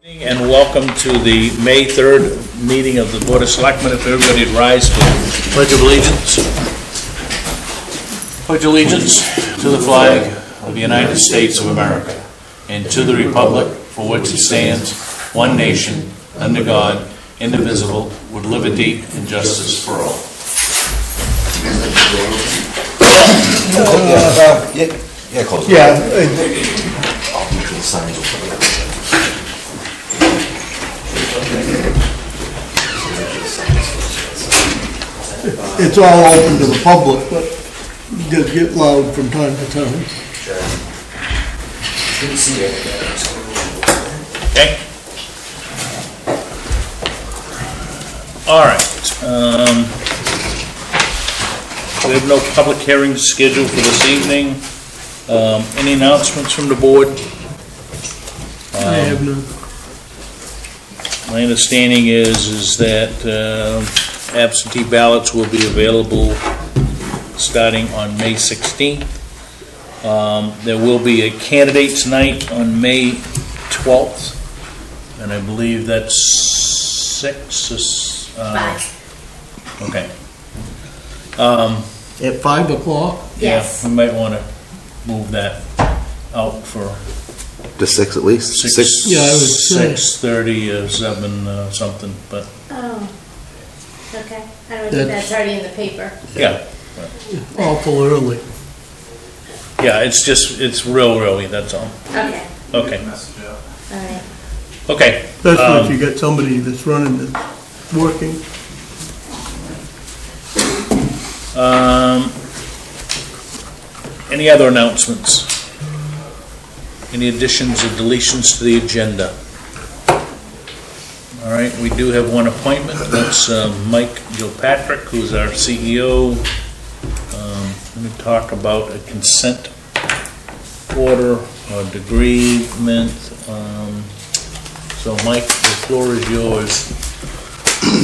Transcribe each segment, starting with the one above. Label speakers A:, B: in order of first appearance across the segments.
A: And welcome to the May 3rd meeting of the Board of Selectmen. If everybody would rise for Pledge of Allegiance. Pledge allegiance to the flag of the United States of America and to the republic for which it stands, one nation, under God, indivisible, with liberty and justice for all.
B: Close.
C: Yeah. It's all open to the public, but it does get loud from time to time.
A: Okay. All right. We have no public hearings scheduled for this evening. Any announcements from the board?
C: I have none.
A: My understanding is that absentee ballots will be available starting on May 16th. There will be a candidates night on May 12th, and I believe that's 6. Okay.
C: At 5 o'clock?
D: Yes.
A: Yeah, we might want to move that out for
B: To 6 at least?
A: 6.
C: Yeah, I would say.
A: 6:30, 7, something, but
D: Oh, okay. I don't think that's already in the paper.
A: yeah.
C: Awful early.
A: Yeah, it's real early, that's all.
D: Okay,
A: Okay,
D: all right.
A: okay.
C: Especially if you got somebody that's running, that's working.
A: Any other announcements? Any additions or deletions to the agenda? All right, we do have one appointment. That's Mike Gilpatrick, who's our CEO. Going to talk about a consent order or degreement. So Mike, the floor is yours.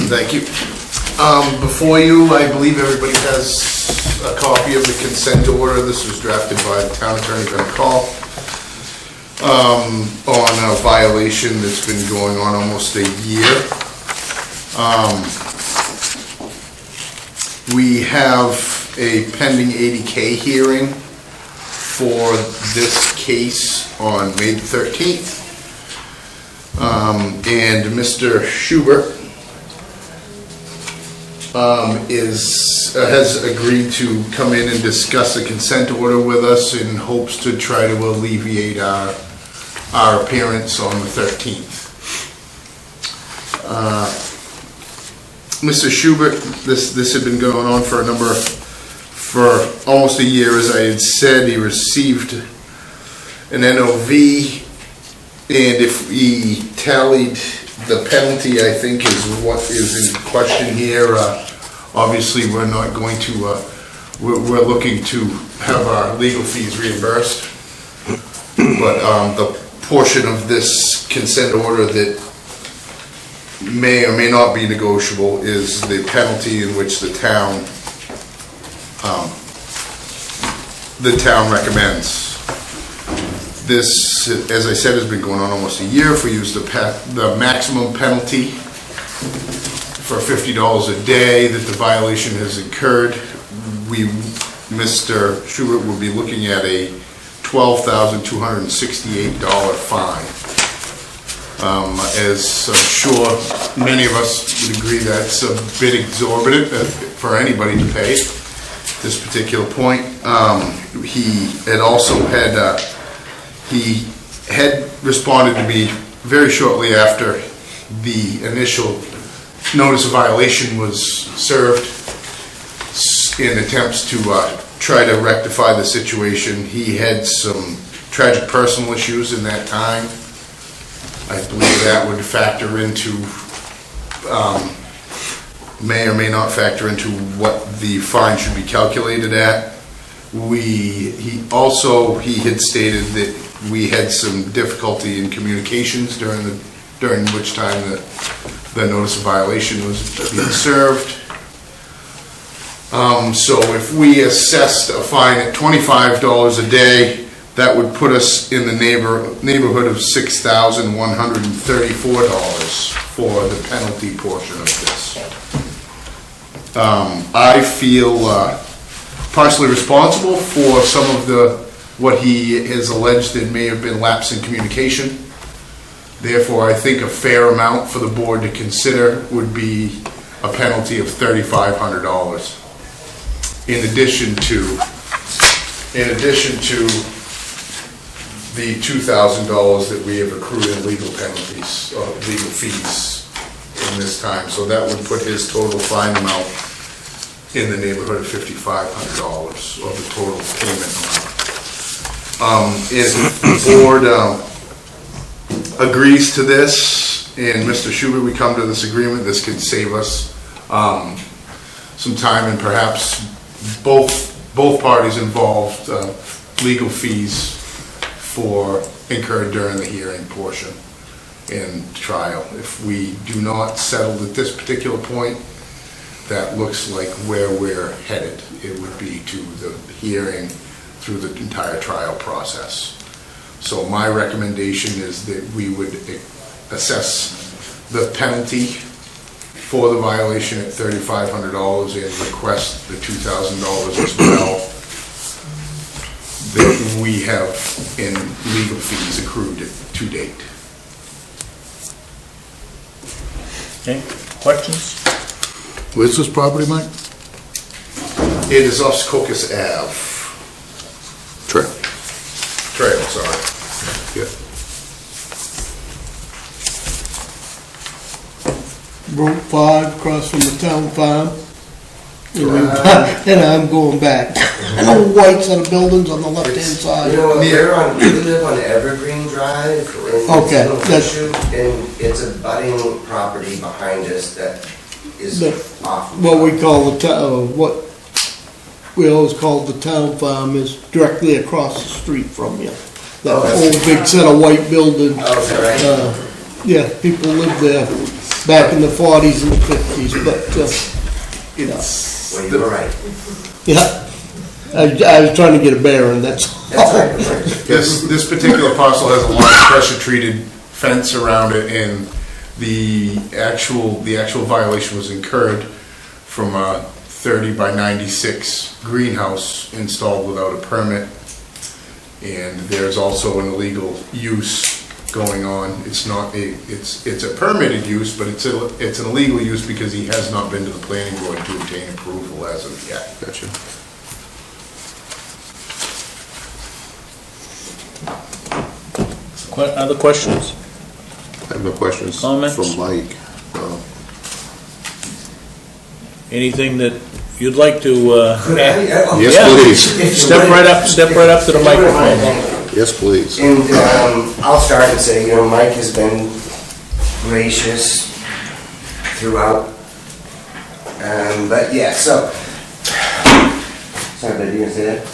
E: Thank you. Before you, I believe everybody has a copy of the consent order. This was drafted by the town attorney, Ben Call, on a violation that's been going on almost a year. We have a pending 80K hearing for this case on May 13th. And Mr. Schubert has agreed to come in and discuss a consent order with us in hopes to try to alleviate our appearance on the 13th. Mr. Schubert, this had been going on for for almost a year. As I had said, he received an NOV, and if we tallied the penalty, I think is what is in question here. Obviously, we're not going to, we're looking to have our legal fees reimbursed. But the portion of this consent order that may or may not be negotiable is the penalty in which the town recommends. This, as I said, has been going on almost a year. If we use the maximum penalty for $50 a day that the violation has incurred, Mr. Schubert will be looking at a $12,268 fine. As I'm sure many of us would agree, that's a bit exorbitant for anybody to pay at this particular point. He had also he had responded to me very shortly after the initial notice of violation was served in attempts to try to rectify the situation. He had some tragic personal issues in that time. I believe that would factor into, may or may not factor into what the fine should be calculated at. He had stated that we had some difficulty in communications during which time the notice of violation was being served. So if we assessed a fine at $25 a day, That would put us in the neighborhood of $6,134 for the penalty portion of this. I feel partially responsible for some of what he has alleged there may have been lapse in communication. Therefore, I think a fair amount for the board to consider would be a penalty of $3,500. In addition to the $2,000 that we have accrued in legal penalties, legal fees in this time. So that would put his total fine amount in the neighborhood of $5,500 of the total payment amount. If the board agrees to this, and Mr. Schubert, we come to this agreement, this could save us some time, and perhaps both parties involved legal fees for incurred during the hearing portion and trial. If we do not settle at this particular point, that looks like where we're headed. It would be to the hearing through the entire trial process. So my recommendation is that we would assess the penalty for the violation at $3,500 and request the $2,000 as well that we have in legal fees accrued to date.
A: Okay, questions?
F: Where's this property, Mike?
E: It is off Cocos Ave.
F: Trail.
E: Trail, sorry.
F: Yeah.
C: Route 5, across from the town farm. And I'm going back. And the white set of buildings on the left-hand side.
G: You know, we live on Evergreen Drive. And
C: Okay, that's-
G: And it's a budding property behind us that is off.
C: What we call the town, what we always called the town farm is directly across the street from you. That
G: Oh, that's-
C: old big set of white buildings.
G: Oh, is that right?
C: Yeah, people lived there back in the 40s and 50s, but, you know,
G: Well, you were right.
C: yeah. I was trying to get a bearing, that's
G: That's
C: all.
G: right, that's right.
E: This particular parcel has a large pressure-treated fence around it, and the actual violation was incurred from a 30 by 96 greenhouse installed without a permit. And there's also an illegal use going on. It's not it's a permitted use, but it's an illegal use because he has not been to the planning board to obtain approval as of yet.
F: Gotcha.
A: Other questions?
F: I have no questions.
A: Comments?
F: From Mike.
A: Anything that you'd like to
G: Could
A: add?
G: I?
F: Yes,
A: Yeah.
F: please.
A: Step right up to the microphone.
F: Yes, please.
G: And I'll start and say, you know, Mike has been gracious throughout. But yeah, so, sorry, but you gonna say that?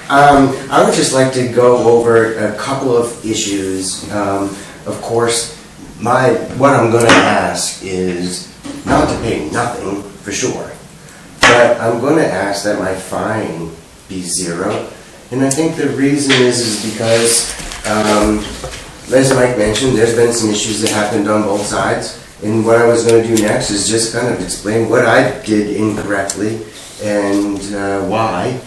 G: I would just like to go over a couple of issues. Of course, what I'm gonna ask is not to pay nothing, for sure. But I'm gonna ask that my fine be zero. And I think the reason is because, as Mike mentioned, there's been some issues that happened on both sides. And what I was going to do next is just kind of explain what I did incorrectly and why.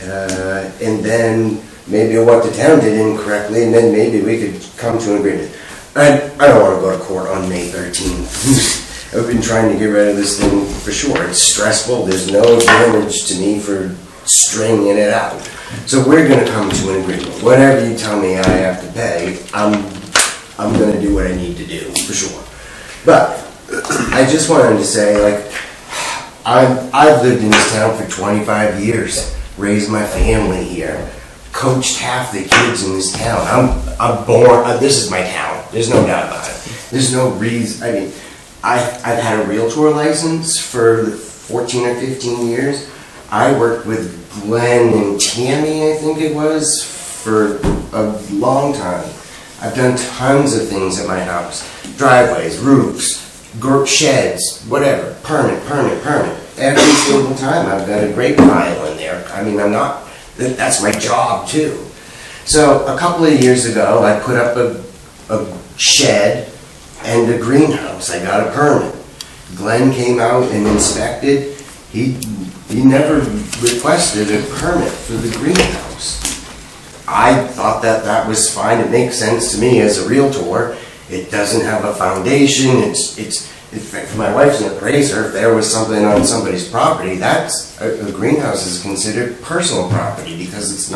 G: And then maybe what the town did incorrectly, and then maybe we could come to an agreement. I don't want to go to court on May 13th. I've been trying to get rid of this thing for sure. It's stressful. There's no advantage to me for stringing it out. So we're going to come to an agreement. Whatever you tell me I have to pay, I'm going to do what I need to do, for sure. But I just wanted to say, like, I've lived in this town for 25 years, raised my family here, coached half the kids in this town. I'm born, this is my town. There's no doubt about it. There's no reason, I mean, I've had a realtor license for 14 or 15 years. I worked with Glenn and Tammy, I think it was, for a long time. I've done tons of things at my house. Driveways, roofs, sheds, whatever. Permit. Every single time I've got a great pile in there. I mean, that's my job too. So a couple of years ago, I put up a shed and a greenhouse. I got a permit. Glenn came out and inspected. He never requested a permit for the greenhouse. I thought that was fine. It makes sense to me as a realtor. It doesn't have a foundation. If my wife's an appraiser, if there was something on somebody's property, that's a greenhouse is considered personal property because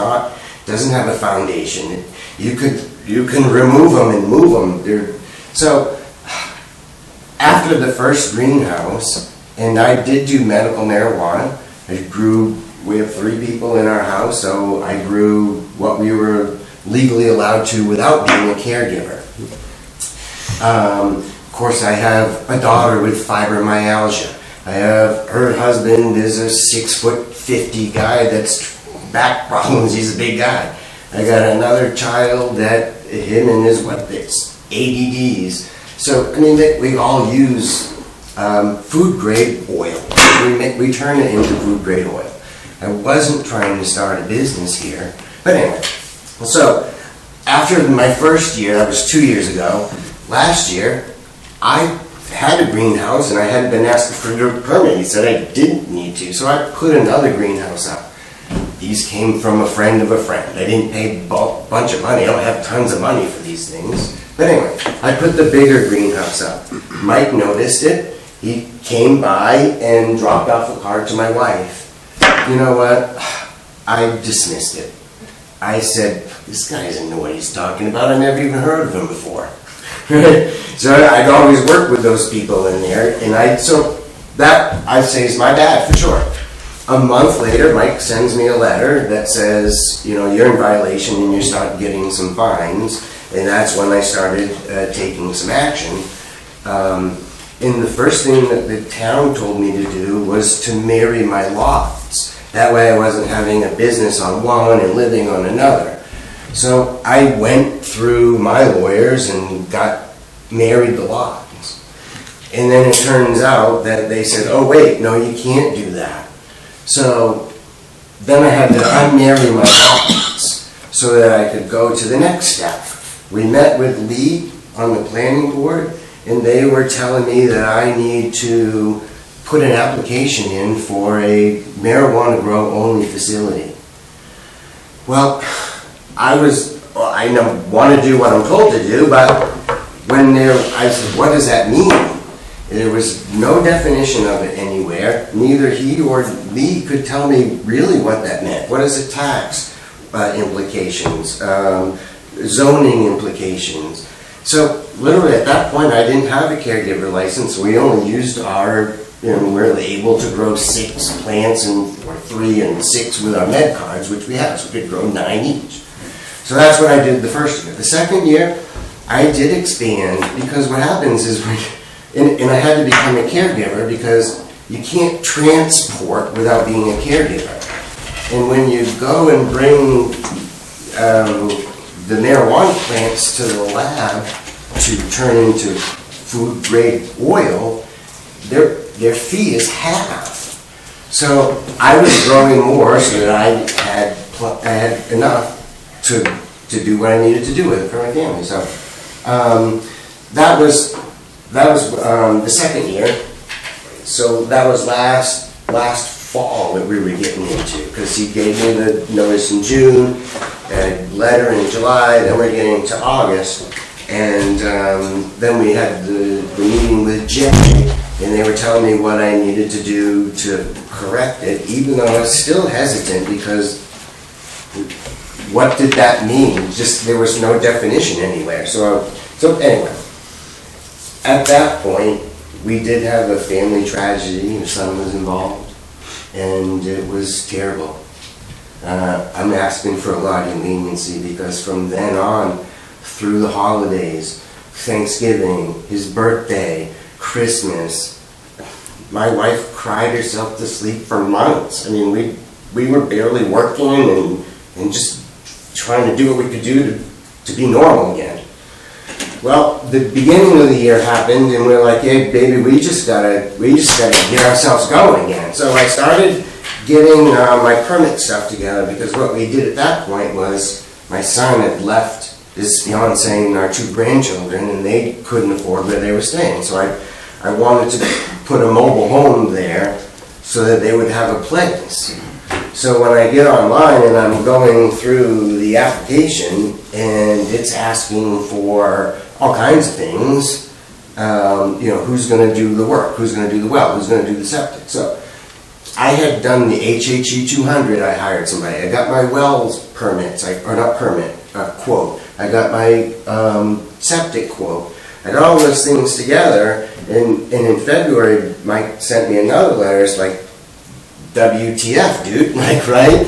G: doesn't have a foundation. You can remove them and move them. So after the first greenhouse, and I did do medical marijuana. We have 3 people in our house, so I grew what we were legally allowed to without being a caregiver. Of course, I have a daughter with fibromyalgia. Her husband is a 6'50" guy that's back problems. He's a big guy. I got another child that him and his ADDs. So I mean, we all use food grade oil. We turn it into food grade oil. I wasn't trying to start a business here, but anyway. So after my first year, that was 2 years ago. Last year, I had a greenhouse and I hadn't been asked for a permit. He said I didn't need to, so I put another greenhouse up. These came from a friend of a friend. I didn't pay a bunch of money. I don't have tons of money for these things. But anyway, I put the bigger greenhouse up. Mike noticed it. He came by and dropped off a card to my wife. You know what? I dismissed it. I said, this guy doesn't know what he's talking about. I never even heard of him before. So I'd always work with those people in there, and so that I'd say is my bad for sure. A month later, Mike sends me a letter that says, you know, you're in violation and you start getting some fines, and that's when I started taking some action. And the first thing that the town told me to do was to marry my lots. That way I wasn't having a business on one and living on another. So I went through my lawyers and married the lots. And then it turns out that they said, oh wait, no, you can't do that. So then I had to unmarry my lots so that I could go to the next step. We met with Lee on the planning board, and they were telling me that I need to put an application in for a marijuana grow only facility. Well, I want to do what I'm told to do, but I said, what does that mean? There was no definition of it anywhere. Neither he or Lee could tell me really what that meant. What is the tax implications, zoning implications? So literally at that point, I didn't have a caregiver license. We only used we're able to grow 6 plants or 3 and 6 with our med cards, which we have, so we could grow 9 each. So that's what I did the first year. The second year, I did expand, because what happens is, and I had to become a caregiver because you can't transport without being a caregiver. And when you go and bring the marijuana plants to the lab to turn into food grade oil, their fee is half. So I was growing more so that I had enough to do what I needed to do with it for my family. So that was the second year. So that was last fall that we were getting into, because he gave me the notice in June, a letter in July, then we're getting to August, and then we had the meeting with Jay, and they were telling me what I needed to do to correct it, even though I was still hesitant, because what did that mean? Just there was no definition anywhere. So anyway, at that point, we did have a family tragedy. My son was involved, and it was terrible. I'm asking for a lot of leniency, because from then on, through the holidays, Thanksgiving, his birthday, Christmas, my wife cried herself to sleep for months. I mean, we were barely working and just trying to do what we could do to be normal again. Well, the beginning of the year happened, and we're like, hey, baby, we just gotta get ourselves going again. So I started getting my permit stuff together, because what we did at that point was my son had left his fiancee and our 2 grandchildren, and they couldn't afford where they were staying. So I wanted to put a mobile home there so that they would have a place. So when I get online and I'm going through the application, and it's asking for all kinds of things, who's gonna do the work, who's gonna do the well, who's gonna do the septic. So I had done the HHE 200, I hired somebody. I got my wells permits, quote. I got my septic quote. I got all those things together, and in February, Mike sent me another letter. It's like, WTF, dude, like, right?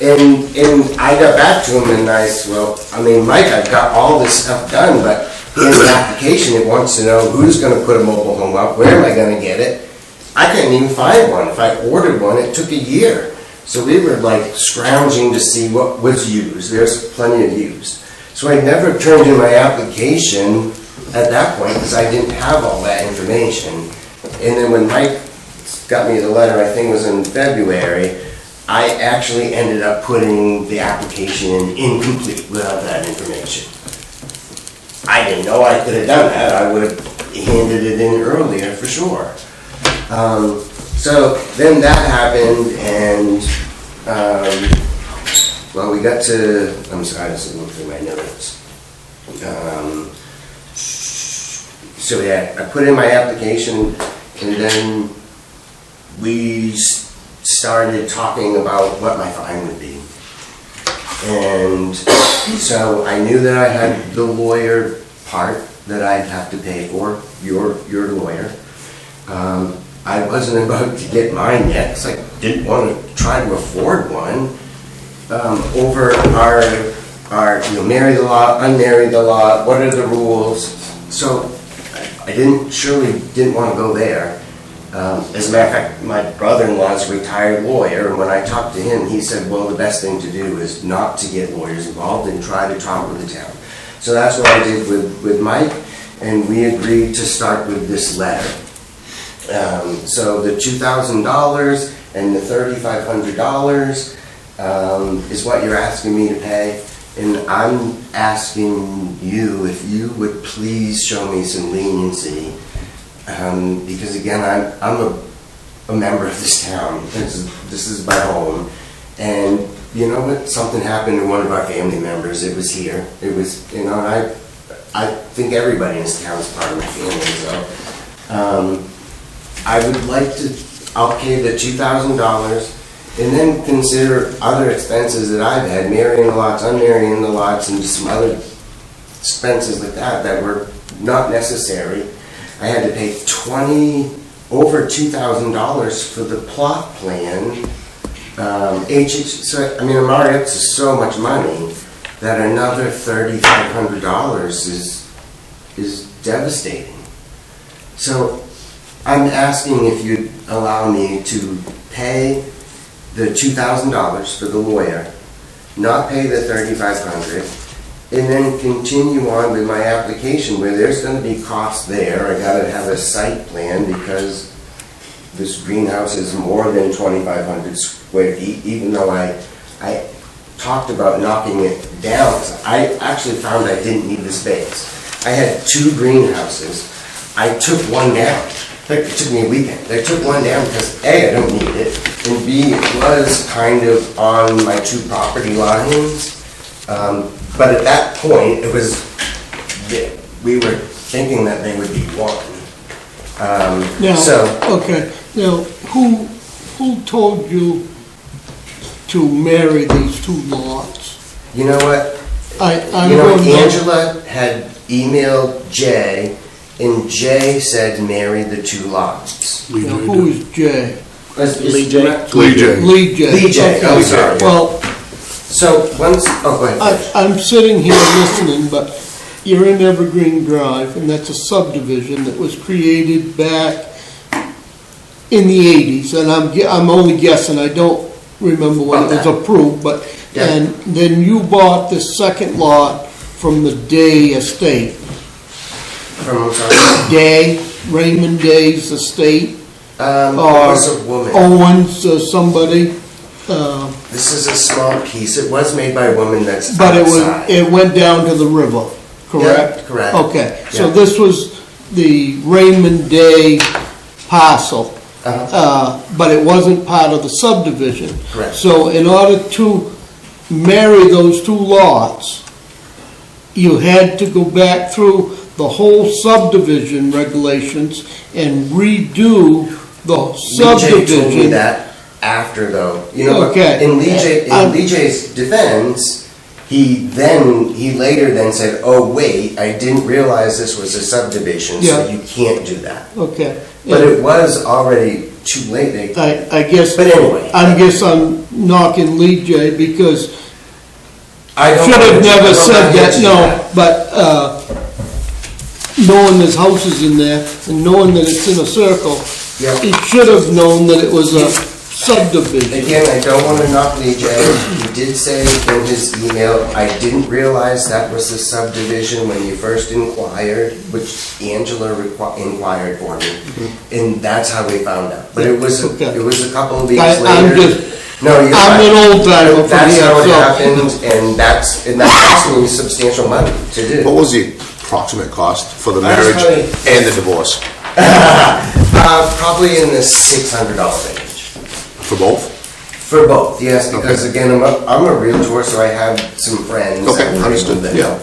G: And I got back to him and I said, well, I mean, Mike, I've got all this stuff done, but in the application, it wants to know who's gonna put a mobile home up, where am I gonna get it? I couldn't even find one. If I ordered one, it took a year. So we were like scrounging to see what was used. There's plenty of used. So I never turned in my application at that point because I didn't have all that information. And then when Mike got me the letter, I think it was in February, I actually ended up putting the application in incomplete without that information. I didn't know I could have done that. I would have handed it in earlier for sure. So then that happened, and well, we got to, I'm sorry, I was looking through my notes. So yeah, I put in my application, and then we started talking about what my fine would be. And so I knew that I had the lawyer part that I'd have to pay for, your lawyer. I wasn't about to get mine yet, because I didn't want to try to afford one. Over our marry the lot, unmarry the lot, what are the rules? So I surely didn't want to go there. As a matter of fact, my brother-in-law is a retired lawyer, and when I talked to him, he said, well, the best thing to do is not to get lawyers involved and try to talk with the town. So that's what I did with Mike, and we agreed to start with this letter. So the $2,000 and the $3,500 is what you're asking me to pay, and I'm asking you if you would please show me some leniency. Because again, I'm a member of this town. This is my home, and you know what? Something happened to one of our family members. It was here. It was, and I think everybody in this town is part of my family. So I would like to. I'll pay the $2,000, and then consider other expenses that I've had, marrying the lots, unmarrying the lots, and just some other expenses like that were not necessary. I had to pay over $2,000 for the plot plan. So I mean, M.R.S.A is so much money that another $3,500 is devastating. So I'm asking if you'd allow me to pay the $2,000 for the lawyer, not pay the $3,500. And then continue on with my application where there's going to be costs there. I got to have a site plan because this greenhouse is more than 2,500 square feet, even though I talked about knocking it down. I actually found I didn't need the space. I had 2 greenhouses. I took one down. It took me a weekend. I took one down because A, I don't need it, and B, it was kind of on my 2 property lines. But at that point, we were thinking that they would be one.
C: Okay, now, who told you to marry these 2 lots?
G: You know what? Angela had emailed Jay, and Jay said marry the 2 lots.
C: Now, who is Jay?
A: Lee J.
F: Lee J.
C: Lee J.
G: Lee J,
C: Okay.
G: I'm sorry.
C: Well,
G: So once, oh, go ahead.
C: I'm sitting here listening, but you're in Evergreen Drive, and that's a subdivision that was created back in the 80s, and I'm only guessing, I don't remember when it was approved, but,
G: Yeah.
C: and then you bought the second lot from the Day estate.
G: From, I'm sorry.
C: Raymond Day's estate,
G: It was a woman.
C: Owens, somebody,
G: this is a small piece. It was made by a woman that's
C: But
G: outside.
C: it went down to the river, correct?
G: Yeah, correct.
C: Okay, so
G: Yeah.
C: this was the Raymond Day parcel, but it wasn't part of the subdivision.
G: Correct.
C: So in order to marry those two lots, you had to go back through the whole subdivision regulations and redo the
G: Lee J told me
C: subdivision.
G: that after though. You know,
C: Okay.
G: in Lee J's defense, he later then said, oh wait, I didn't realize this was a subdivision, so
C: Yeah.
G: you can't do that.
C: Okay.
G: But it was already too late.
C: I guess.
G: But anyway.
C: I'm knocking Lee J because
G: I don't
C: should have
G: know- I
C: never
G: don't
C: said
G: know
C: that,
G: the
C: no,
G: answer to
C: but, knowing there's houses in there and knowing that it's in a circle,
G: Yeah.
C: he should have known that it was a subdivision.
G: Again, I don't want to knock Lee J. He did say in his email, I didn't realize that was a subdivision when you first inquired, which Angela inquired for me. And that's how we found out. But it was
C: Okay.
G: a couple of weeks
C: I'm
G: later.
C: just-
G: No, you're
C: I'm
G: right.
C: an old timer from
G: That's
C: here,
G: how it
C: so-
G: happened, and that cost me substantial money to do.
F: What was the approximate cost for the
G: That's
F: marriage
G: probably-
F: and the divorce?
G: Probably in the $600 range.
F: For both?
G: For both, yes, because
F: Okay.
G: again, I'm a realtor, so I have some friends.
F: Okay,
G: and people
F: understood,
G: that
F: yeah.
G: help.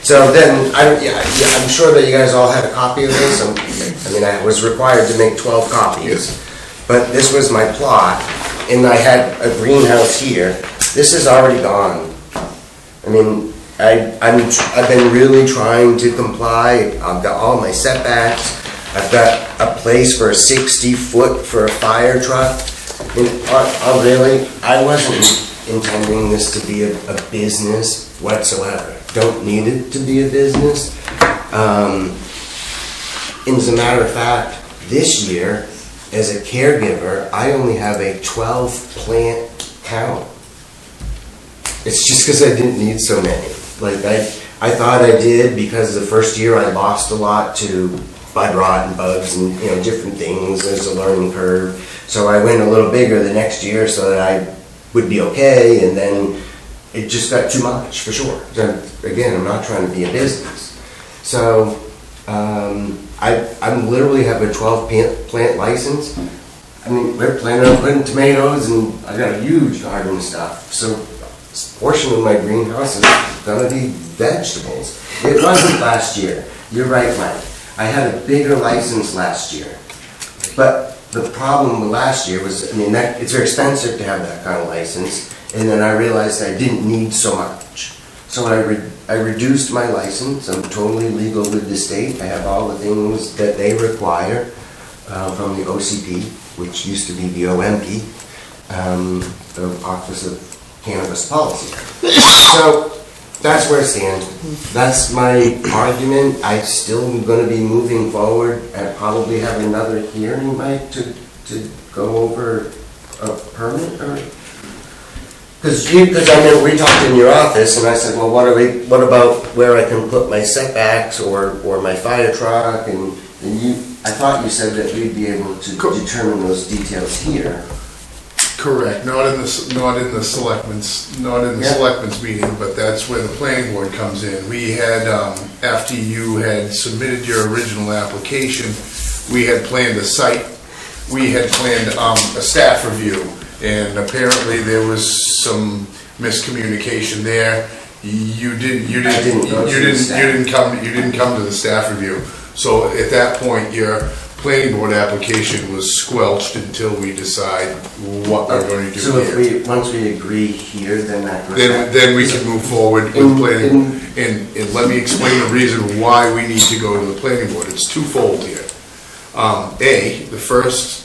G: So then, I'm sure that you guys all had a copy of this. I was required to make 12 copies, but this was my plot, and I had a greenhouse here. This is already gone. I mean, I've been really trying to comply. I've got all my setbacks. I've got a place for a 60-foot for a fire truck. And I wasn't intending this to be a business whatsoever. Don't need it to be a business. And as a matter of fact, this year, as a caregiver, I only have a 12-plant count. It's just because I didn't need so many. Like, I thought I did because the first year I lost a lot to bud rot and bugs and, different things. There's a learning curve. So I went a little bigger the next year so that I would be okay, and then it just got too much, for sure. Again, I'm not trying to be a business. So, I literally have a 12-plant license. I mean, we're planning on putting tomatoes, and I got a huge garden and stuff. So, a portion of my greenhouse is gonna be vegetables. It wasn't last year. You're right, Mike. I had a bigger license last year. But the problem with last year was, it's very expensive to have that kind of license. And then I realized I didn't need so much. So I reduced my license. I'm totally legal with the state. I have all the things that they require from the OCP, which used to be the OMP, the Office of Cannabis Policy. So that's where I stand. That's my argument. I still am going to be moving forward and probably have another hearing, Mike, to go over a permit or. Because we talked in your office, and I said, well, what about where I can put my setbacks or my fire truck, and I thought you said that we'd be able to determine those details here.
E: Correct, not in the selectmen's meeting, but that's where the planning board comes in. We had, after you had submitted your original application, we had planned a site, we had planned a staff review. And apparently there was some miscommunication there. You didn't come to the staff review. So at that point, your planning board application was squelched until we decide what we're going to do
G: So
E: here.
G: once we agree here, then that goes back.
E: Then we can move forward with planning. And let me explain the reason why we need to go to the planning board. It's twofold here.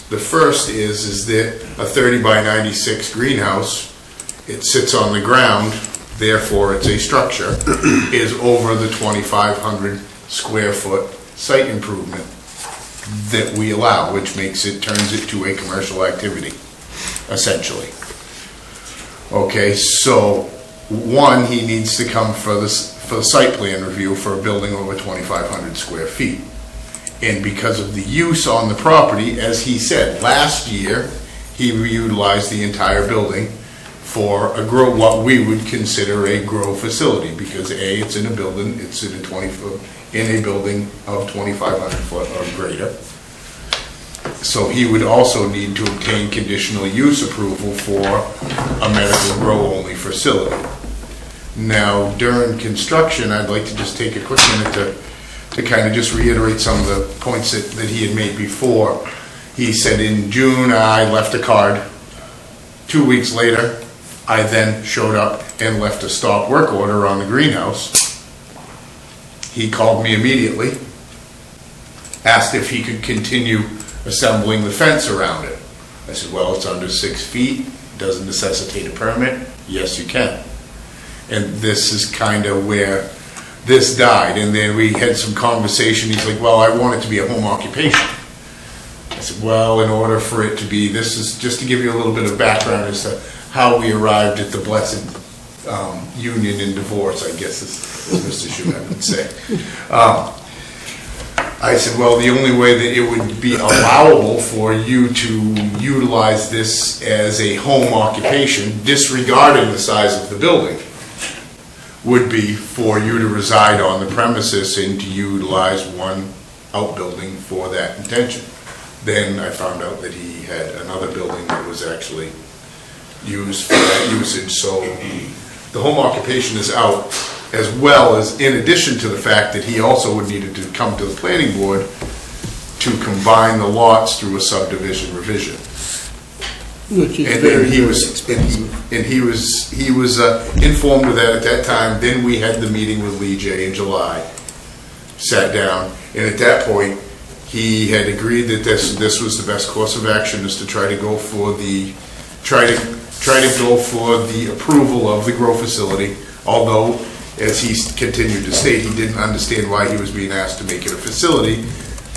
E: The first is that a 30 by 96 greenhouse, it sits on the ground, therefore it's a structure, is over the 2,500 square foot site improvement that we allow, which turns it to a commercial activity, essentially. Okay, so one, he needs to come for the site plan review for a building over 2,500 square feet. And because of the use on the property, as he said, last year, he utilized the entire building for a grow, what we would consider a grow facility, because A, it's in a building, it's in a 20-foot, in a building of 2,500 foot or greater. So he would also need to obtain conditional use approval for a medical grow-only facility. Now, during construction, I'd like to just take a quick minute to kind of just reiterate some of the points that he had made before. He said in June, I left a card. 2 weeks later, I then showed up and left a stop work order on the greenhouse. He called me immediately, asked if he could continue assembling the fence around it. I said, well, it's under 6 feet, doesn't necessitate a permit. Yes, you can. And this is kind of where this died. And then we had some conversation. He's like, well, I want it to be a home occupation. I said, well, in order for it to be, this is just to give you a little bit of background as to how we arrived at the blessed union and divorce, I guess, as Mr. Schumann would say. I said, well, the only way that it would be allowable for you to utilize this as a home occupation, disregarding the size of the building, would be for you to reside on the premises and to utilize one outbuilding for that intention. Then I found out that he had another building that was actually used for that usage, so the home occupation is out, as well as in addition to the fact that he also would needed to come to the planning board to combine the lots through a subdivision revision.
C: Which is
E: And
C: very,
E: he
C: very
E: was,
C: expensive.
E: and he was informed of that at that time. Then we had the meeting with Lee J in July, sat down, and at that point, he had agreed that this was the best course of action, is to try to go for the, try to go for the approval of the grow facility, although, as he continued to state, he didn't understand why he was being asked to make it a facility.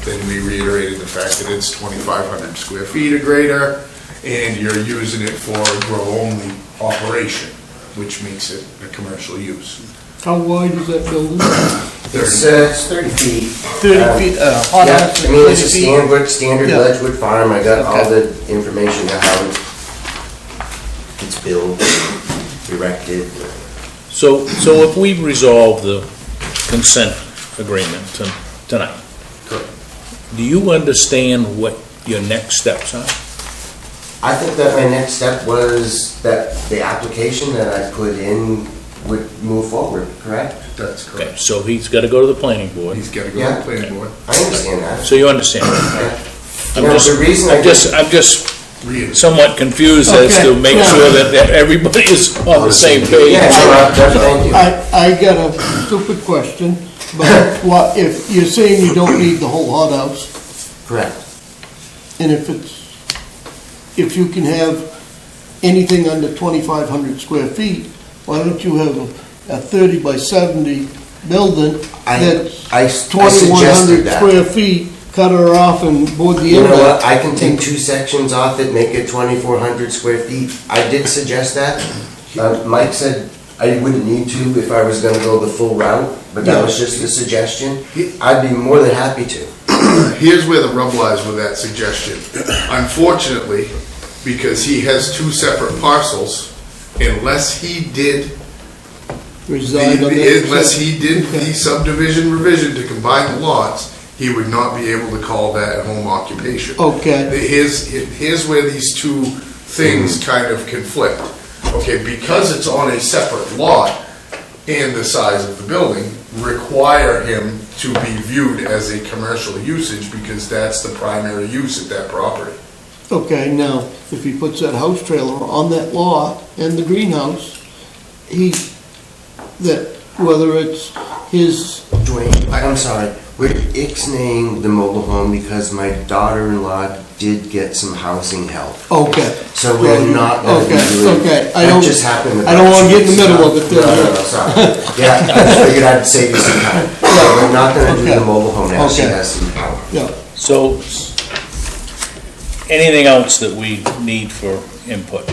E: Then we reiterated the fact that it's 2,500 square feet or greater, and you're using it for a grow-only operation, which makes it a commercial use.
C: How wide is that building?
G: It's 30 feet.
C: 30 feet, hot
G: Yeah,
C: house
G: I
C: is
G: mean,
C: 30
G: it's a
C: feet?
G: standard
C: Yeah.
G: Ledgewood farm. I got all
C: Okay.
G: the information of how it's built, erected.
A: So if we resolve the consent agreement tonight,
E: Correct.
A: do you understand what your next steps are?
G: I think that my next step was that the application that I put in would move forward, correct?
E: That's
A: Okay,
E: correct.
A: so he's got to go to the planning board.
E: He's got to go to
G: Yeah.
E: the planning board.
G: I understand that.
A: So you understand that?
G: Yeah.
A: I'm
G: No,
A: just,
G: the reason I
A: I'm just
E: Really.
A: somewhat confused as to
C: Okay,
A: make
C: yeah.
A: sure that everybody is on the same page.
G: Yeah, no, thank you.
C: I got a stupid question, but what, if you're saying you don't need the whole hothouse,
G: Correct.
C: and if you can have anything under 2,500 square feet, why don't you have a 30 by 70 building that's
G: I
C: 2,100
G: suggested that.
C: square feet, cut her off and board the
G: You
C: end
G: know
C: of
G: what,
C: it?
G: I can take 2 sections off it, make it 2,400 square feet. I did suggest that. Mike said I wouldn't need to if I was gonna go the full route, but that was just a suggestion. I'd be more than happy to.
E: Here's where the rub lies with that suggestion. Unfortunately, because he has 2 separate parcels, unless he did
C: Reside on that?
E: unless he did the subdivision revision to combine the lots, he would not be able to call that a home occupation.
C: Okay,
E: Here's where these 2 things kind of conflict. Okay, because it's on a separate lot and the size of the building, require him to be viewed as a commercial usage because that's the primary use of that property.
C: okay, now, if he puts that house trailer on that lot and the greenhouse, whether it's his,
G: Dwayne, I'm sorry, we're ixnaying the mobile home because my daughter-in-law did get some housing help.
C: okay.
G: So we're not gonna be doing.
C: Okay, I
G: that
C: don't,
G: just happened
C: I don't wanna get in the middle of it
G: No,
C: then.
G: sorry. Yeah, I just figured I'd save you some time. So we're not gonna do the mobile home now, she
C: Okay.
G: has some power.
C: Yeah,
A: So, anything else that we need for input?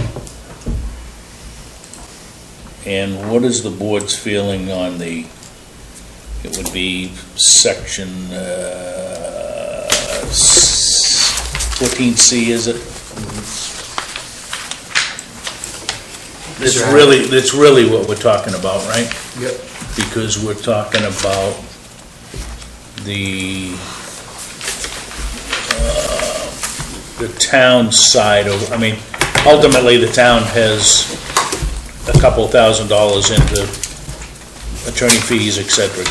A: And what is the board's feeling on it would be section 14C, is it? That's really what we're talking about, right?
E: Yep.
A: Because we're talking about the town side of, I mean, ultimately, the town has a couple $1,000s into attorney fees, et cetera,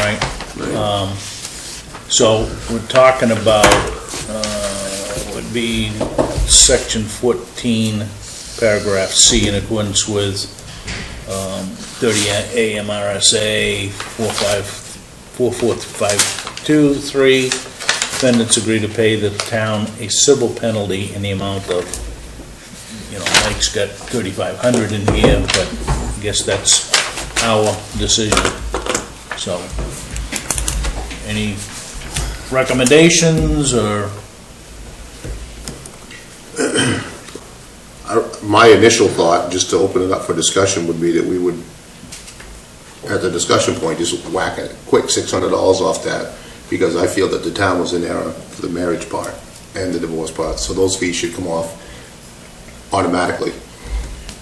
A: right? So we're talking about, would be section 14, paragraph C, in accordance with 30 M.R.S.A. 44523, defendants agree to pay the town a civil penalty in the amount of, Mike's got 3,500 in here, but I guess that's our decision. So, any recommendations, or?
F: My initial thought, just to open it up for discussion, would be that we would, at the discussion point, just whack a quick $600 off that, because I feel that the town was in error for the marriage part and the divorce part, so those fees should come off automatically.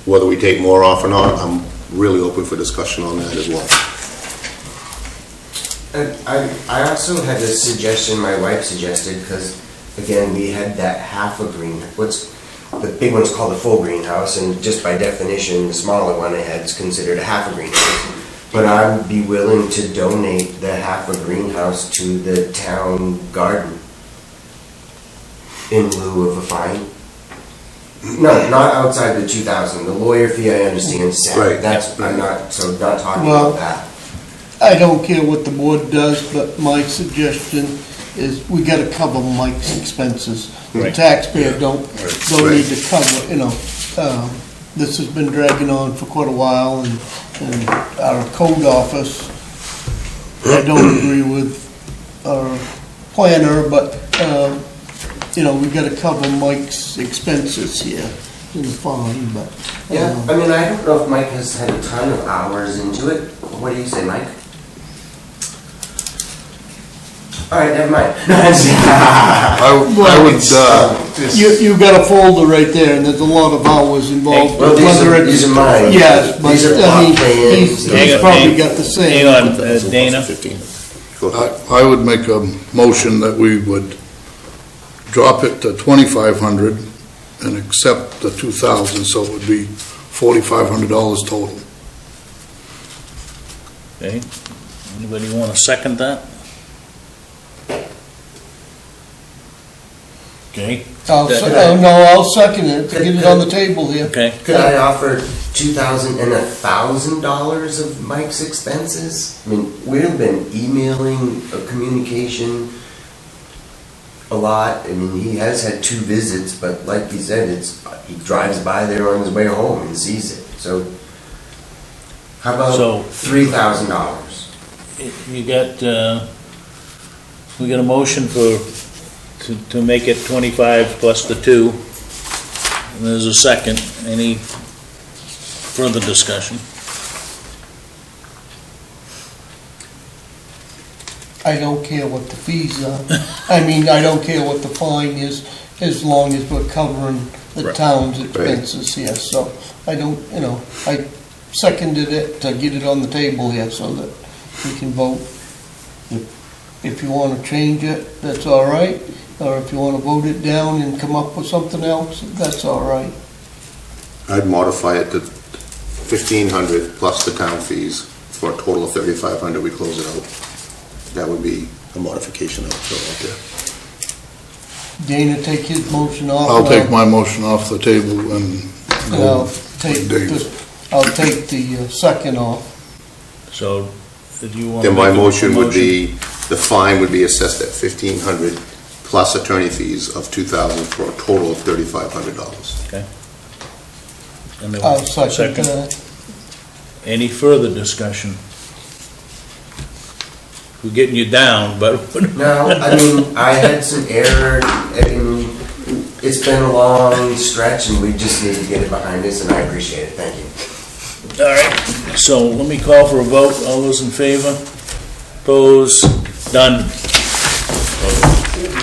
F: Whether we take more off or not, I'm really open for discussion on that as well.
G: And I also had a suggestion my wife suggested, because again, we had that half a green, the big one's called a full greenhouse, and just by definition, the smaller one I had is considered a half a greenhouse. But I'd be willing to donate the half a greenhouse to the town garden in lieu of a fine. No, not outside the 2,000. The lawyer fee I understand is set.
F: Right.
G: I'm not talking
C: Well,
G: about that.
C: I don't care what the board does, but my suggestion is we gotta cover Mike's expenses. The
A: Right.
C: taxpayer don't
F: Right.
C: need to cover, this has been dragging on for quite a while, and our code office, I don't agree with our planner, but, we gotta cover Mike's expenses here in the fine, but.
G: Yeah, I mean, I don't know if Mike has had a ton of hours into it. What do you say, Mike? All right, never mind. No, I'm just-
H: I would,
C: You got a folder right there, and there's a lot of hours involved.
G: Well, these are mine.
C: Yes, but,
G: These are plot plans.
C: he's probably got the same.
A: Hang on, Dana.
F: 15. Go ahead.
H: I would make a motion that we would drop it to 2,500 and accept the 2,000, so it would be $4,500 total.
A: Okay, anybody want to second that? Okay,
C: I'll second it, to get it on the table here.
A: okay,
G: Could I offer $2,000 and $1,000 of Mike's expenses? I mean, we've been emailing, communication a lot. I mean, he has had 2 visits, but like he said, he drives by there on his way home and sees it. So, how about $3,000?
A: you got, we got a motion to make it 25 plus the 2, and there's a second. Any further discussion?
C: I don't care what the fees are. I mean, I don't care what the fine is, as long as we're covering the
A: Right.
C: town's expenses here, so I don't, I seconded it to get it on the table here so that we can vote. If you wanna change it, that's all right, or if you wanna vote it down and come up with something else, that's all right.
F: I'd modify it to 1,500 plus the town fees for a total of 3,500. We close it out. That would be a modification I'll throw out there.
C: Dana, take his motion off.
H: I'll take my motion off the table and
C: And
H: go Dave's.
C: I'll take the second off.
A: So, did you want?
F: Then my motion would be, the fine would be assessed at 1,500 plus attorney fees of 2,000 for a total of $3,500.
A: Okay. And then
C: I'll second that.
A: Any further discussion? We're getting you down, but.
G: No, I mean, I had some error. I mean, it's been a long stretch, and we just need to get it behind us, and I appreciate it. Thank you.
A: All right, so let me call for a vote. All those in favor? Opposed? Done.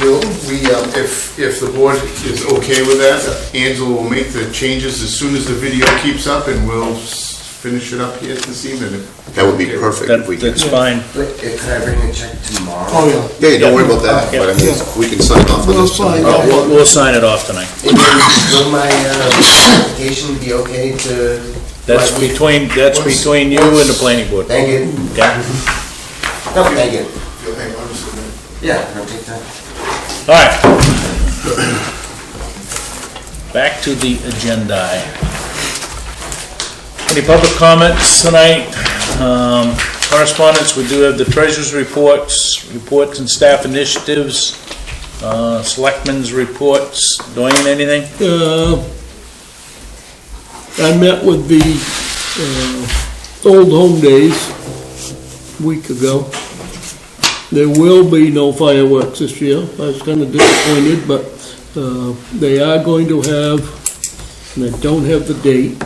E: if the board is okay with that, Angela will make the changes as soon as the video keeps up, and we'll finish it up here this evening.
F: That would be perfect if we could.
A: That's fine.
G: But could I bring a check tomorrow?
C: Oh, yeah.
F: Yeah, don't worry about that, but I mean, we can sign off on
C: We'll
F: this.
C: sign
F: tonight.
C: off.
A: We'll sign it off tonight.
G: And then will my application be okay to?
A: That's between you and the planning board.
G: Thank you.
A: Okay?
G: No, thank you.
E: You'll hang on just a minute.
G: Yeah, I'll take that.
A: All right. Back to the agenda. Any public comments tonight? Correspondence, we do have the treasurer's reports and staff initiatives, selectmen's reports. Dwayne, anything?
C: I met with the Old Home Days a week ago. There will be no fireworks this year. I was kind of disappointed, but they are going to have, and I don't have the date,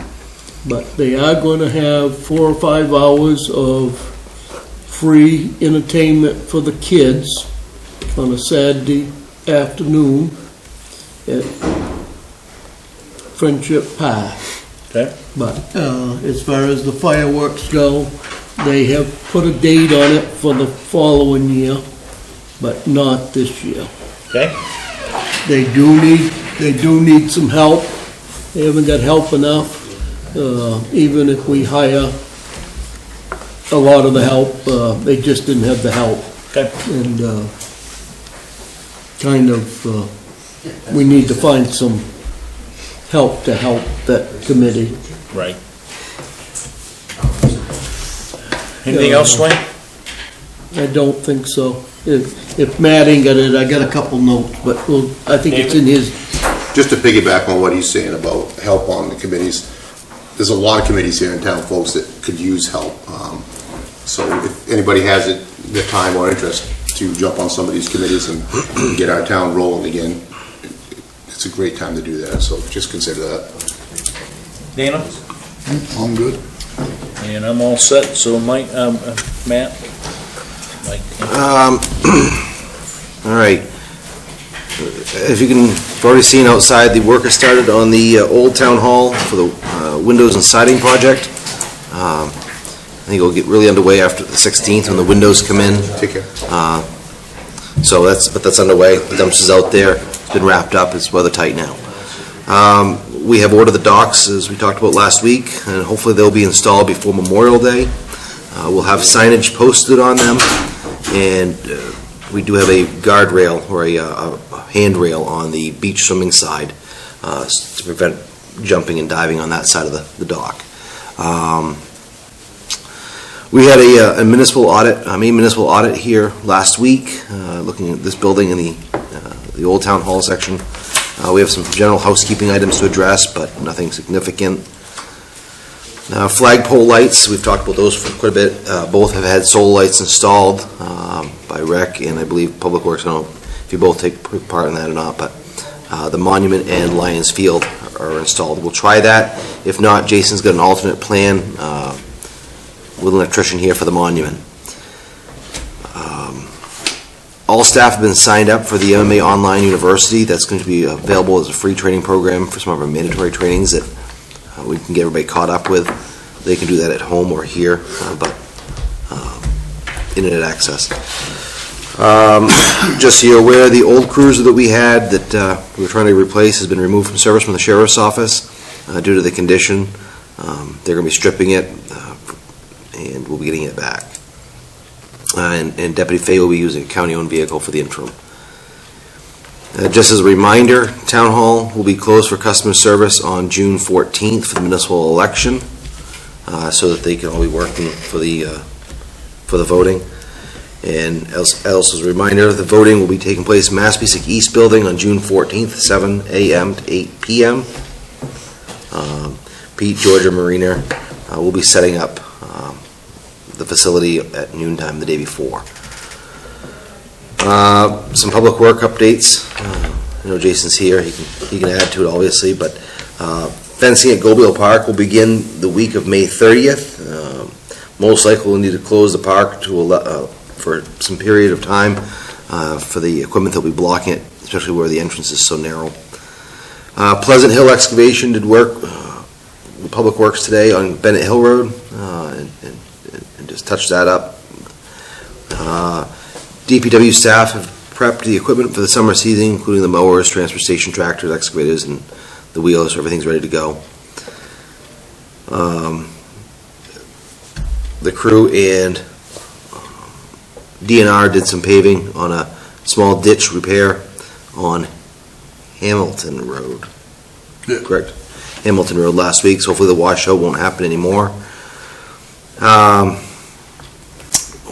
C: but they are going to have 4 or 5 hours of free entertainment for the kids on a Saturday afternoon at Friendship Park.
A: Okay.
C: But as far as the fireworks go, they have put a date on it for the following year, but not this year.
A: Okay.
C: They do need some help. They haven't got help enough. Even if we hire a lot of the help, they just didn't have the help.
A: Okay.
C: And we need to find some help to help that committee.
A: Right. Anything else, Dwayne?
C: I don't think so. If Matt ain't got it, I got a couple notes, but I think it's in his.
F: Just to piggyback on what he's saying about help on the committees, there's a lot of committees here in town, folks, that could use help. So if anybody has the time or interest to jump on some of these committees and get our town rolling again, it's a great time to do that, so just consider that.
A: Dana?
H: I'm good.
A: And I'm all set, so Mike, Matt? Mike?
B: All right. As you can, you've already seen outside, the work has started on the Old Town Hall for the windows and siding project. I think it'll get really underway after the 16th when the windows come in.
F: Take care.
B: So that's underway. The dumpster's out there. It's been wrapped up. It's weather tight now. We have ordered the docks, as we talked about last week, and hopefully they'll be installed before Memorial Day. We'll have signage posted on them, and we do have a guardrail or a handrail on the beach swimming side to prevent jumping and diving on that side of the dock. We had a municipal audit, a main municipal audit here last week, looking at this building in the Old Town Hall section. We have some general housekeeping items to address, but nothing significant. Flagpole lights, we've talked about those for quite a bit. Both have had solar lights installed by REC and I believe Public Works. I don't know if you both take part in that or not, but the Monument and Lions Field are installed. We'll try that. If not, Jason's got an alternate plan with an electrician here for the Monument. All staff have been signed up for the MMA Online University. That's going to be available as a free training program for some of our mandatory trainings that we can get everybody caught up with. They can do that at home or here, but internet access. Just so you're aware, the old cruiser that we had that we were trying to replace has been removed from service from the sheriff's office due to the condition. They're going to be stripping it, and we'll be getting it back. And Deputy Fay will be using a county-owned vehicle for the interim. Just as a reminder, Town Hall will be closed for customer service on June 14th for the municipal election, so that they can all be working for the voting. And as a reminder, the voting will be taking place in Maspisic East Building on June 14th, 7 a.m. to 8 p.m. Pete, Georgia, Marina will be setting up the facility at noontime the day before. Some public work updates. I know Jason's here. He can add to it, obviously, but fencing at Gobiel Park will begin the week of May 30th. Most likely we'll need to close the park for some period of time for the equipment that'll be blocking it, especially where the entrance is so narrow. Pleasant Hill Excavation did work with Public Works today on Bennett Hill Road, and just touched that up. DPW staff have prepped the equipment for the summer season, including the mowers, transfer station tractors, excavators, and the wheels, so everything's ready to go. The crew and DNR did some paving on a small ditch repair on Hamilton Road.
H: Yeah.
B: Correct? Hamilton Road last week, so hopefully the washout won't happen anymore.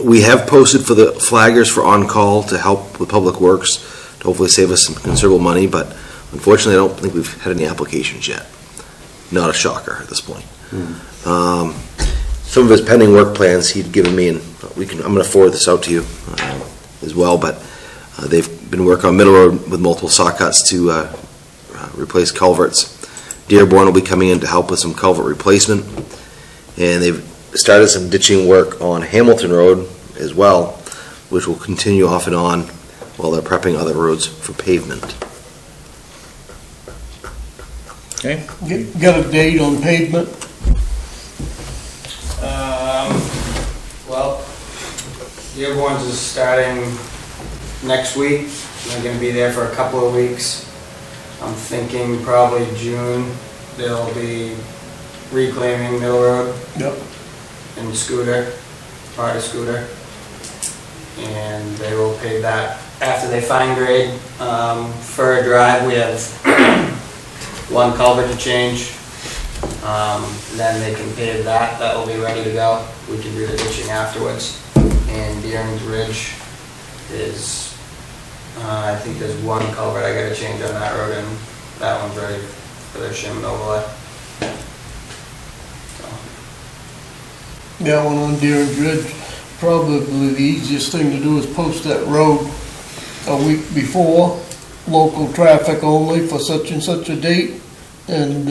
B: We have posted for the flaggers for on-call to help with Public Works, to hopefully save us some considerable money, but unfortunately I don't think we've had any applications yet. Not a shocker at this point. Some of his pending work plans he'd given me, and I'm going to forward this out to you as well, but they've been working on Middle Road with multiple saw cuts to replace culverts. Dearborn will be coming in to help with some culvert replacement, and they've started some ditching work on Hamilton Road as well, which will continue off and on while they're prepping other roads for pavement.
A: Okay?
C: Got a date on pavement?
I: Well, Dearborn's is starting next week. They're gonna be there for a couple of weeks. I'm thinking probably June, they'll be reclaiming Middle Road.
C: Yep.
I: And Scooter, part of Scooter. And they will pay that after they fine grade. For a drive, we have one culvert to change. Then they can pave that, that will be ready to go. We can do the ditching afterwards. And Deering's Ridge is, I think there's one culvert I gotta change on that road, and that one's ready for their shim and overlay.
C: That one on Deering's Ridge, probably the easiest thing to do is post that road a week before, local traffic only for such and such a date, and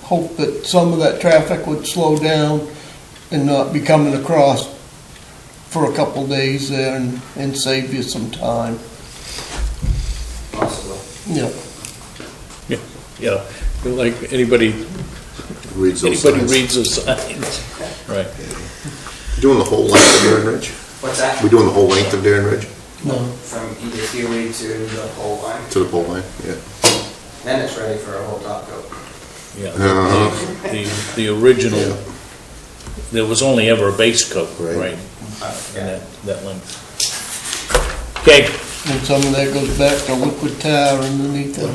C: hope that some of that traffic would slow down and not be coming across for a couple days there and save you some time.
I: Possibly.
C: Yeah.
A: Yeah, like anybody
F: Reads those signs.
A: reads the signs. Right.
F: Doing the whole length of Darren Ridge?
I: What's that?
F: We doing the whole length of Darren Ridge?
C: No.
I: From either Huey to the pole line.
F: To the pole line, yeah.
I: Then it's ready for a whole top coat.
A: Yeah, the original,
F: Yeah.
A: there was only ever a base coat,
F: Right.
A: right? And that length. Okay.
C: And some of that goes back to liquid tar underneath it.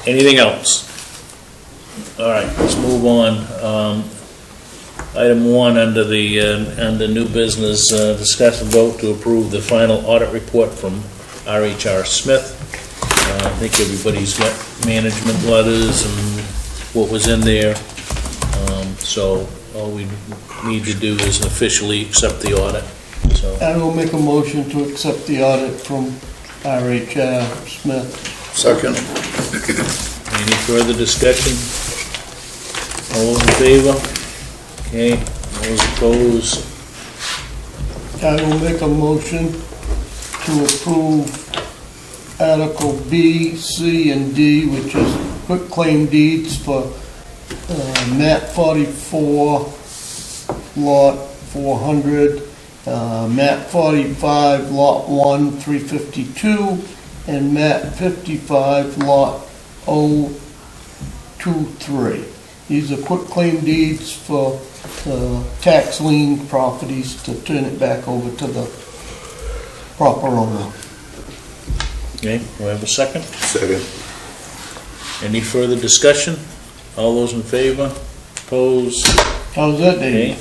A: Anything else? All right, let's move on. Item 1 under new business, discuss and vote to approve the final audit report from RHR Smith. I think everybody's got management letters and what was in there. So all we need to do is officially accept the audit. So
C: I will make a motion to accept the audit from RHR Smith.
H: Second.
A: any further discussion? All in favor? Okay, those opposed?
C: I will make a motion to approve Article B, C, and D, which is quitclaim deeds for map 44, lot 400, map 45, lot 1, 352, and map 55, lot 023. These are quitclaim deeds for tax lien properties to turn it back over to the proper owner.
A: Okay, do I have a second?
F: Second.
A: Any further discussion? All those in favor? Opposed?
C: How's that, Dave?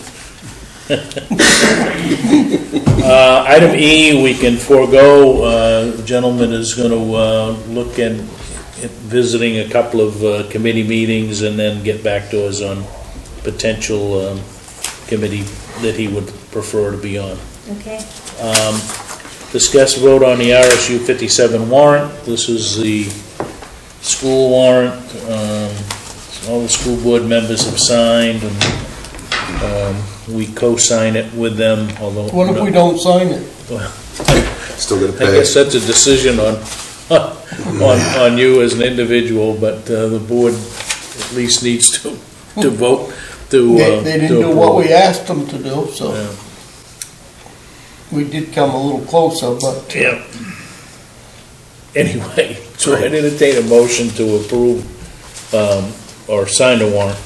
A: Okay. Item E, we can forego. The gentleman is going to look at visiting a couple of committee meetings and then get back to us on potential committee that he would prefer to be on.
D: Okay.
A: Discuss vote on the RSU 57 warrant. This is the school warrant. All the school board members have signed, and We co-sign it with them, although.
C: What if we don't sign it?
F: Still gonna
A: I
F: pay.
A: guess that's a decision on you as an individual, but the board at least needs to vote to.
C: They didn't do what
A: approve.
C: we asked them to do, so
A: Yeah.
C: we did come a little closer, but
A: Yeah. Anyway, so I entertain a motion to approve, or sign the warrant.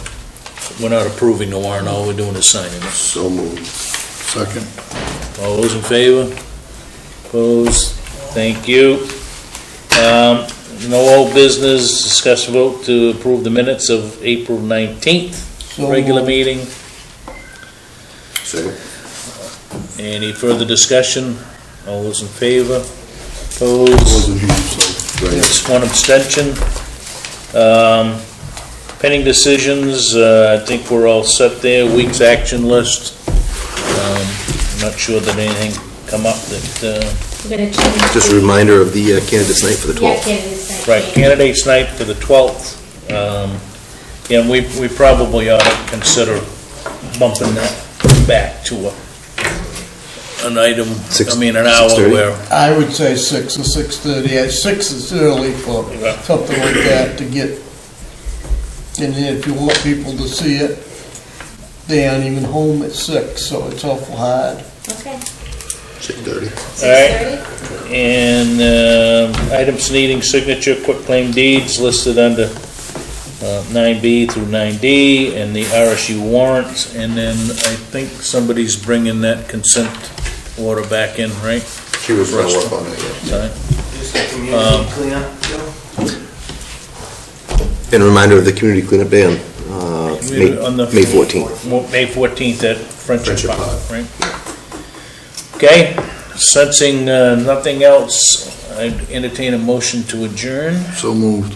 A: We're not approving the warrant, all we're doing is signing it.
F: So moved.
H: Second.
A: All those in favor? Opposed? Thank you. No old business, discuss vote to approve the minutes of April 19th,
C: So
A: regular
C: moved.
A: meeting.
F: Second.
A: Any further discussion? All those in favor? Opposed?
H: Wasn't here, so.
F: Right.
A: Yes, one abstention. Pending decisions, I think we're all set there. Week's action list. I'm not sure that anything come up that,
D: We're gonna change.
B: Just a reminder of the candidates night for the
D: Yeah,
B: 12th.
D: candidates night.
A: right, candidates night for the 12th. And we probably ought to consider bumping that back to an item, an hour
B: 6:30?
A: where,
C: I would say 6 or 6:30. Yeah, 6 is early for
A: Yeah.
C: something like that to get, and then if you want people to see it, they aren't even home at 6, so it's awful hard.
D: Okay,
F: 6:30.
D: 6:30?
A: and items needing signature, quitclaim deeds listed under 9B through 9D, and the RSU warrants, and then I think somebody's bringing that consent order back in, right?
F: She was gonna work on that, yeah.
A: Sorry.
I: Just a community cleanup, Joe?
B: And a reminder of the community cleanup day on
A: On the-
B: May 14th.
A: May 14th at Friendship
F: Friendship
A: Park,
F: Park.
A: right? Okay, sensing nothing else, I'd entertain a motion to adjourn.
H: So moved.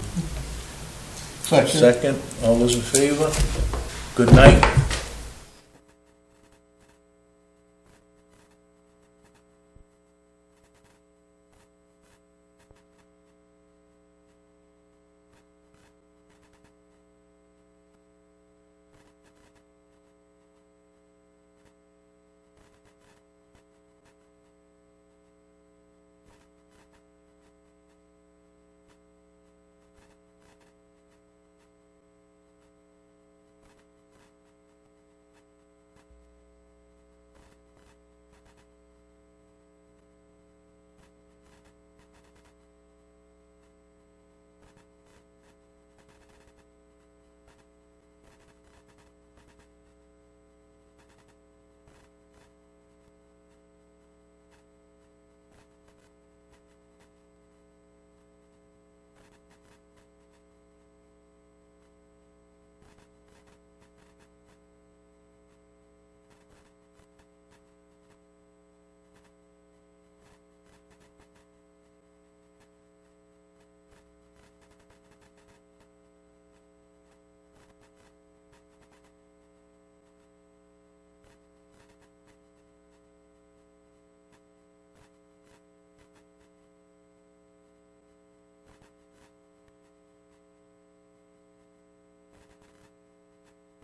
C: Second.
A: Second, all those in favor? Good night.